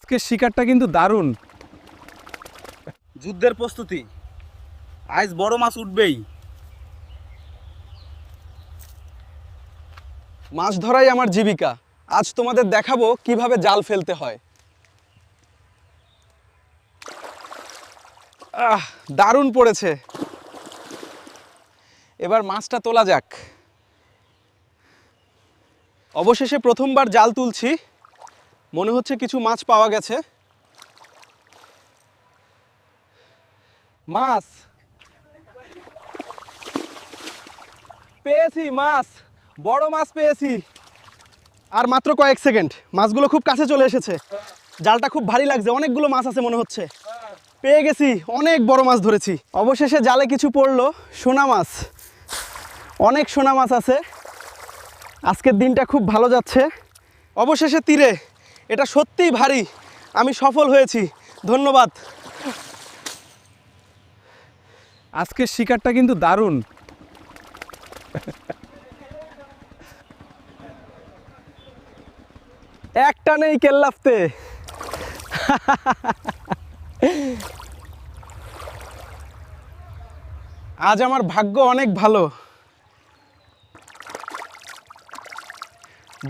আজকের শিকারটা কিন্তু দারুণ। যুদ্ধের প্রস্তুতি, আজ বড় মাছ উঠবেই। মাছ ধরাই আমার জীবিকা। আজ তোমাদের দেখাবো কিভাবে জাল ফেলতে হয়। দারুণ পড়েছে। এবার মাছটা তোলা যাক। অবশেষে প্রথমবার জাল তুলছি। মনে হচ্ছে কিছু মাছ পাওয়া গেছে। মাছ পেয়েছি, মাছ, বড় মাছ পেয়েছি। আর মাত্র কয়েক সেকেন্ড, মাছগুলো খুব কাছে চলে এসেছে। জালটা খুব ভারী লাগছে, অনেকগুলো মাছ আছে মনে হচ্ছে। পেয়ে গেছি, অনেক বড় মাছ ধরেছি। অবশেষে জালে কিছু পড়লো, সোনা মাছ। অনেক সোনা মাছ আছে। আজকের দিনটা খুব ভালো যাচ্ছে। অবশেষে তীরে, এটা সত্যিই ভারী। আমি সফল হয়েছি, ধন্যবাদ। আজকের শিকারটা কিন্তু দারুণ। একটা নেই কেল্লাফতে। আজ আমার ভাগ্য অনেক ভালো।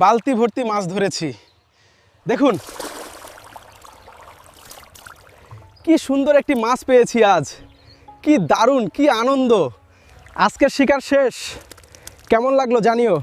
বালতি ভর্তি মাছ ধরেছি। দেখুন কি সুন্দর একটি মাছ পেয়েছি আজ। কি দারুণ, কি আনন্দ। আজকের শিকার শেষ। কেমন লাগলো জানিও।